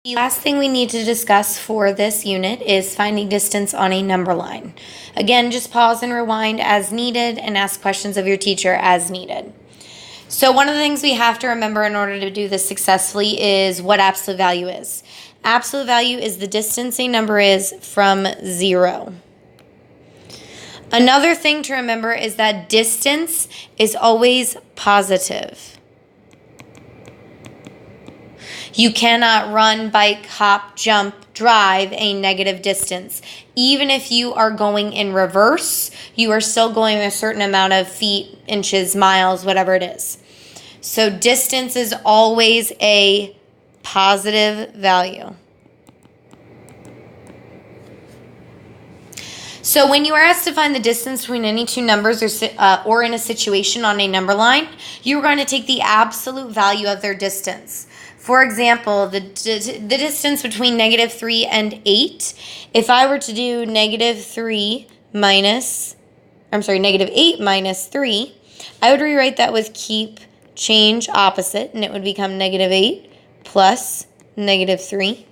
The last thing we need to discuss for this unit is finding distance on a number line. Again, just pause and rewind as needed and ask questions of your teacher as needed. So one of the things we have to remember in order to do this successfully is what absolute value is. Absolute value is the distance a number is from 0. Another thing to remember is that distance is always positive. You cannot run, bike, hop, jump, drive a negative distance. Even if you are going in reverse, you are still going a certain amount of feet, inches, miles, whatever it is. So distance is always a positive value. So when you are asked to find the distance between any two numbers or in a situation on a number line, you're going to take the absolute value of their distance. For example, the distance between negative 3 and 8, if I were to do negative 8 minus 3, I would rewrite that with keep, change, opposite, and it would become negative 8 plus negative 3.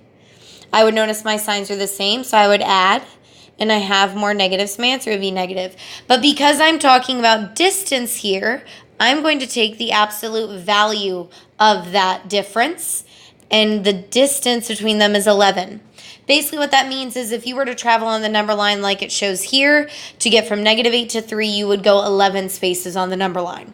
I would notice my signs are the same, so I would add, and I have more negatives, so my answer would be negative. But because I'm talking about distance here, I'm going to take the absolute value of that difference, and the distance between them is 11. Basically what that means is if you were to travel on the number line like it shows here, to get from negative 8 to 3, you would go 11 spaces on the number line.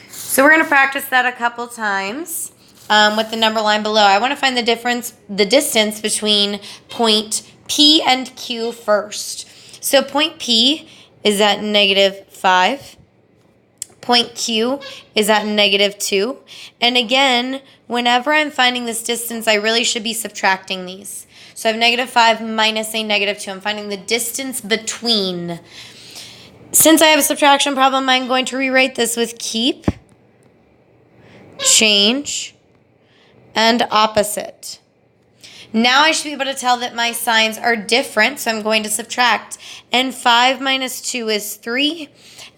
So we're going to practice that a couple times with the number line below. I want to find the distance between point P and Q first. So point P is at negative 5. Point Q is at negative 2. And again, whenever I'm finding this distance, I really should be subtracting these. So I have negative 5 minus a negative 2. I'm finding the distance between. Since I have a subtraction problem, I'm going to rewrite this with keep, change, and opposite. Now I should be able to tell that my signs are different, so I'm going to subtract. And 5 minus 2 is 3.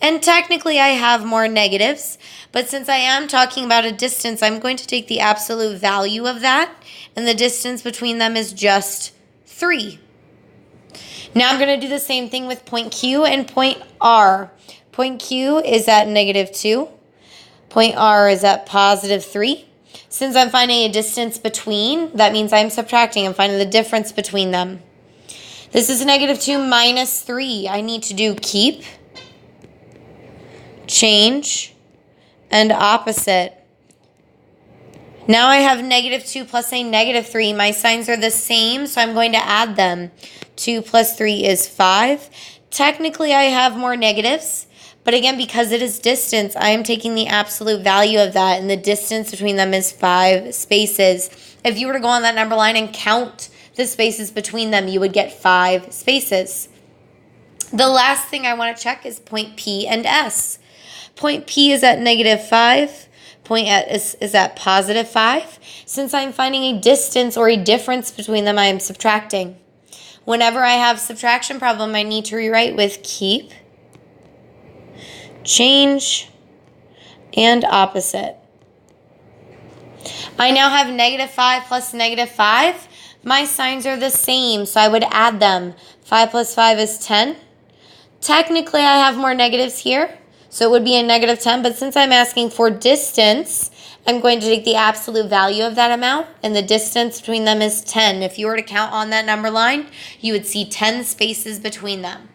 And technically I have more negatives, but since I am talking about a distance, I'm going to take the absolute value of that, and the distance between them is just 3. Now I'm going to do the same thing with point Q and point R. Point Q is at negative 2. Point R is at positive 3. Since I'm finding a distance between, that means I'm subtracting. I'm finding the difference between them. This is negative 2 minus 3. I need to do keep, change, and opposite. Now I have negative 2 plus a negative 3. My signs are the same, so I'm going to add them. 2 plus 3 is 5. Technically, I have more negatives, but again, because it is distance, I am taking the absolute value of that, and the distance between them is 5 spaces. If you were to go on that number line and count the spaces between them, you would get 5 spaces. The last thing I want to check is point P and S. Point P is at negative 5. Point S is at positive 5. Since I'm finding a distance or a difference between them, I am subtracting. Whenever I have a subtraction problem, I need to rewrite with keep, change, and opposite. I now have negative 5 plus negative 5. My signs are the same, so I would add them. 5 plus 5 is 10. Technically, I have more negatives here, so it would be a negative 10, but since I'm asking for distance, I'm going to take the absolute value of that amount, and the distance between them is 10. If you were to count on that number line, you would see 10 spaces between them.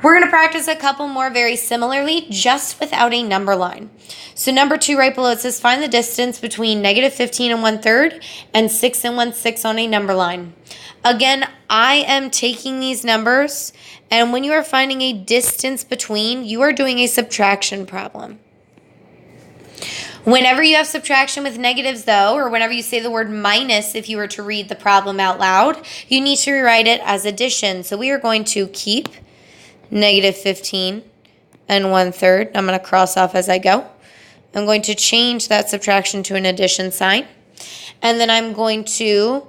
We're going to practice a couple more very similarly, just without a number line. So number 2 right below, it says find the distance between negative 15 and 1/3 and 6 and 1/6 on a number line. Again, I am taking these numbers, and when you are finding a distance between, you are doing a subtraction problem. Whenever you have subtraction with negatives, though, or whenever you say the word minus, if you were to read the problem out loud, you need to rewrite it as addition. So we are going to keep negative 15 and 1/3. I'm going to cross off as I go. I'm going to change that subtraction to an addition sign. And then I'm going to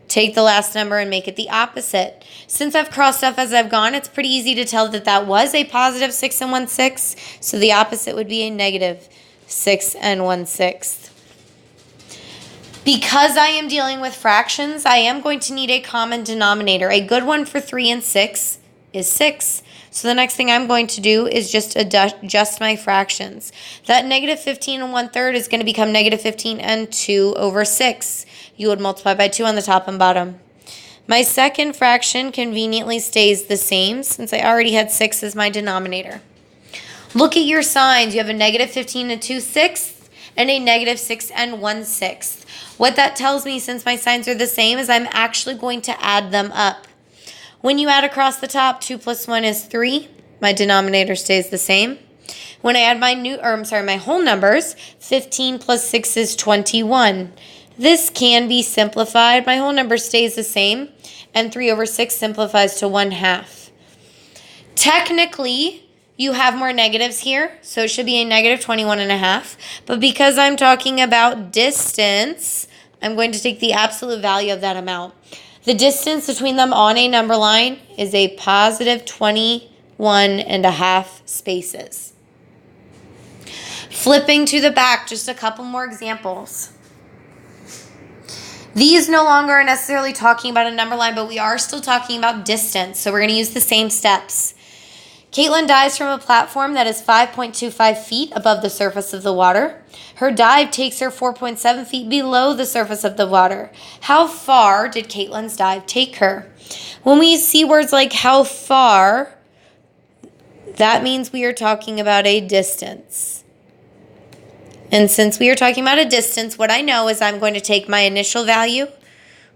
take the last number and make it the opposite. Since I've crossed off as I've gone, it's pretty easy to tell that that was a positive 6 and 1/6. So the opposite would be a negative 6 and 1/6. Because I am dealing with fractions, I am going to need a common denominator. A good one for 3 and 6 is 6. So the next thing I'm going to do is just adjust my fractions. That negative 15 and 1/3 is going to become negative 15 and 2 over 6. You would multiply by 2 on the top and bottom. My second fraction conveniently stays the same since I already had 6 as my denominator. Look at your signs. You have a negative 15 and 2/6 and a negative 6 and 1/6. What that tells me, since my signs are the same, is I'm actually going to add them up. When you add across the top, 2 plus 1 is 3. My denominator stays the same. When I add my whole numbers, 15 plus 6 is 21. This can be simplified. My whole number stays the same, and 3 over 6 simplifies to 1/2. Technically, you have more negatives here, so it should be a negative 21.5. But because I'm talking about distance, I'm going to take the absolute value of that amount. The distance between them on a number line is a positive 21.5 spaces. Flipping to the back, just a couple more examples. These no longer are necessarily talking about a number line, but we are still talking about distance, so we're going to use the same steps. Caitlin dives from a platform that is 5.25 feet above the surface of the water. Her dive takes her 4.7 feet below the surface of the water. How far did Caitlin's dive take her? When we see words like how far, that means we are talking about a distance. And since we are talking about a distance, what I know is I'm going to take my initial value,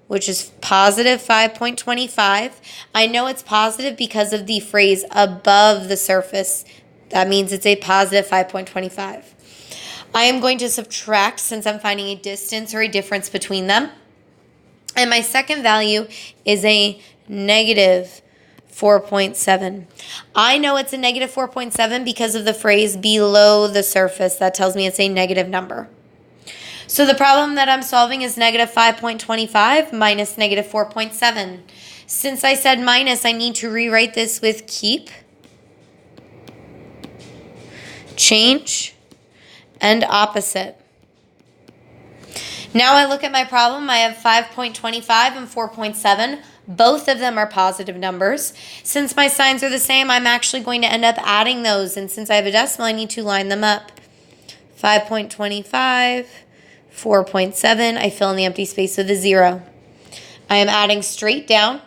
which is positive 5.25. I know it's positive because of the phrase above the surface. That means it's a positive 5.25. I am going to subtract since I'm finding a distance or a difference between them. And my second value is a negative 4.7. I know it's a negative 4.7 because of the phrase below the surface. That tells me it's a negative number. So the problem that I'm solving is negative 5.25 minus negative 4.7. Since I said minus, I need to rewrite this with keep, change, and opposite. Now I look at my problem. I have 5.25 and 4.7. Both of them are positive numbers. Since my signs are the same, I'm actually going to end up adding those. And since I have a decimal, I need to line them up. 5.25, 4.7. I fill in the empty space with a 0. I am adding straight down.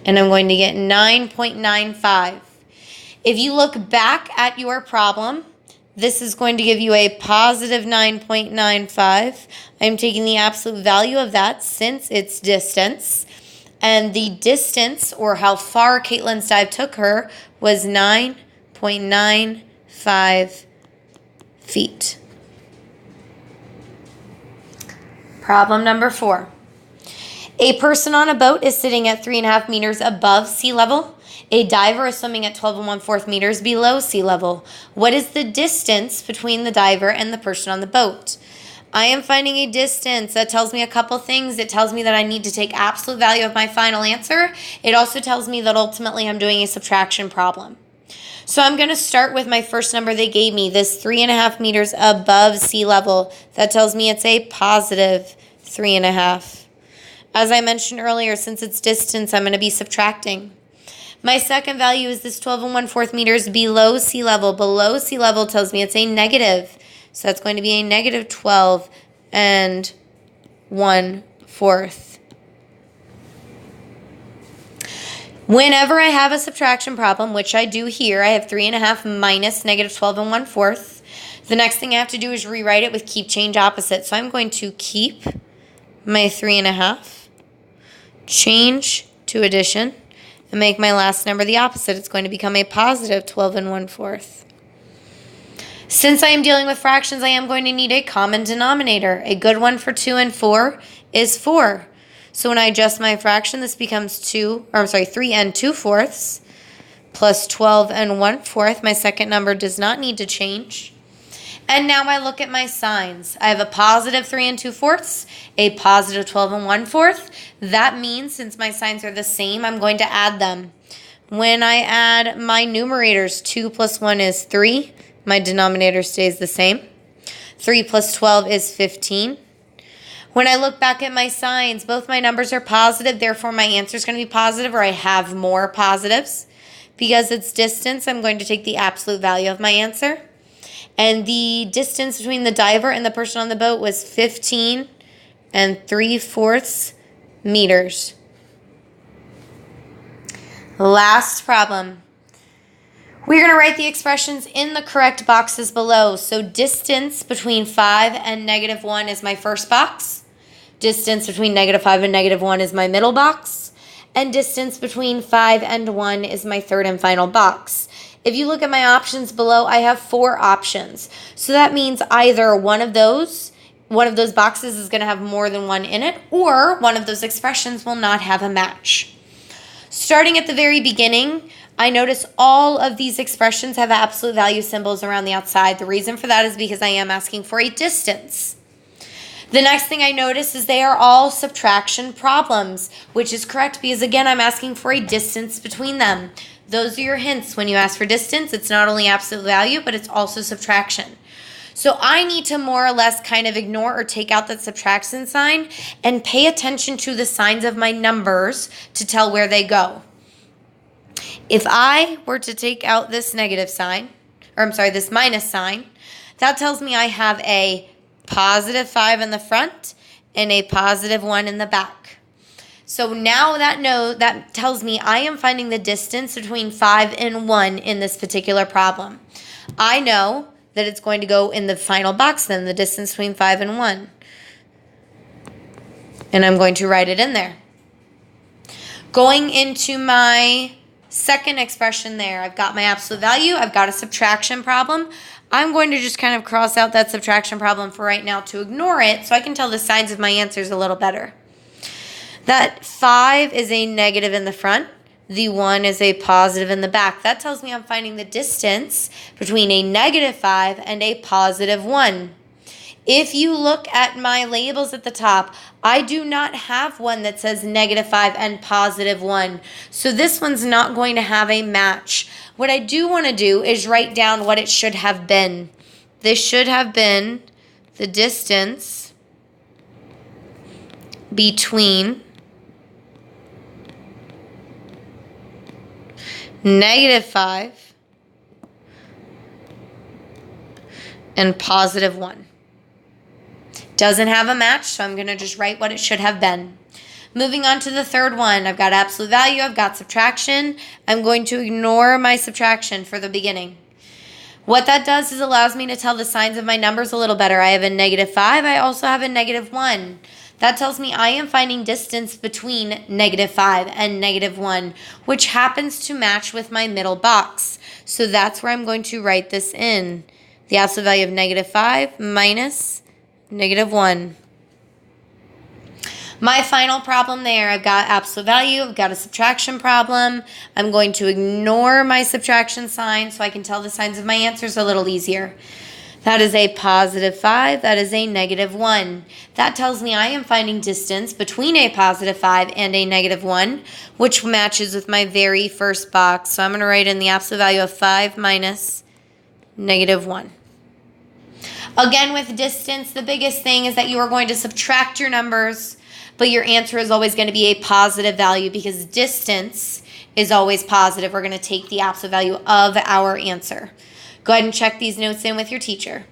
And I'm going to get 9.95. If you look back at your problem, this is going to give you a positive 9.95. I'm taking the absolute value of that since it's distance. And the distance, or how far Caitlin's dive took her, was 9.95 feet. Problem number 4. A person on a boat is sitting at 3.5 meters above sea level. A diver is swimming at 12 1/4 meters below sea level. What is the distance between the diver and the person on the boat? I am finding a distance. That tells me a couple things. It tells me that I need to take absolute value of my final answer. It also tells me that ultimately I'm doing a subtraction problem. So I'm going to start with my first number they gave me, this 3.5 meters above sea level. That tells me it's a positive 3.5. As I mentioned earlier, since it's distance, I'm going to be subtracting. My second value is this 12 1/4 meters below sea level. Below sea level tells me it's a negative. So that's going to be a negative 12 1/4. Whenever I have a subtraction problem, which I do here, I have 3.5 minus negative 12 1/4. The next thing I have to do is rewrite it with keep, change, opposite. So I'm going to keep my 3.5, change to addition, and make my last number the opposite. It's going to become a positive 12 1/4. Since I am dealing with fractions, I am going to need a common denominator. A good one for 2 and 4 is 4. So when I adjust my fraction, this becomes 3 2/4 plus 12 1/4. My second number does not need to change. And now I look at my signs. I have a positive 3 2/4, a positive 12 1/4. That means since my signs are the same, I'm going to add them. When I add my numerators, 2 plus 1 is 3. My denominator stays the same. 3 plus 12 is 15. When I look back at my signs, both my numbers are positive, therefore my answer is going to be positive, or I have more positives. Because it's distance, I'm going to take the absolute value of my answer. And the distance between the diver and the person on the boat was 15 3/4 meters. Last problem. We're going to write the expressions in the correct boxes below. So distance between 5 and -1 is my first box. Distance between -5 and -1 is my middle box. And distance between 5 and 1 is my third and final box. If you look at my options below, I have 4 options. So that means either one of those boxes is going to have more than 1 in it, or one of those expressions will not have a match. Starting at the very beginning, I notice all of these expressions have absolute value symbols around the outside. The reason for that is because I am asking for a distance. The next thing I notice is they are all subtraction problems, which is correct because, again, I'm asking for a distance between them. Those are your hints. When you ask for distance, it's not only absolute value, but it's also subtraction. So I need to more or less kind of ignore or take out that subtraction sign and pay attention to the signs of my numbers to tell where they go. If I were to take out this negative sign, this minus sign, that tells me I have a +5 in the front and a +1 in the back. So now that tells me I am finding the distance between 5 and 1 in this particular problem. I know that it's going to go in the final box then, the distance between 5 and 1. And I'm going to write it in there. Going into my second expression there, I've got my absolute value, I've got a subtraction problem. I'm going to just kind of cross out that subtraction problem for right now to ignore it so I can tell the signs of my answers a little better. That 5 is a negative in the front. The 1 is a positive in the back. That tells me I'm finding the distance between a -5 and a +1. If you look at my labels at the top, I do not have one that says -5 and +1. So this one's not going to have a match. What I do want to do is write down what it should have been. This should have been the distance between -5 and +1. Doesn't have a match, so I'm going to just write what it should have been. Moving on to the third one, I've got absolute value, I've got subtraction. I'm going to ignore my subtraction for the beginning. What that does is allows me to tell the signs of my numbers a little better. I have a -5, I also have a -1. That tells me I am finding distance between -5 and -1, which happens to match with my middle box. So that's where I'm going to write this in. The absolute value of -5 minus -1. My final problem there, I've got absolute value, I've got a subtraction problem. I'm going to ignore my subtraction sign so I can tell the signs of my answers a little easier. That is a +5, that is a -1. That tells me I am finding distance between a +5 and a -1, which matches with my very first box. So I'm going to write in the absolute value of 5 minus -1. Again, with distance, the biggest thing is that you are going to subtract your numbers, but your answer is always going to be a positive value because distance is always positive. We're going to take the absolute value of our answer. Go ahead and check these notes in with your teacher.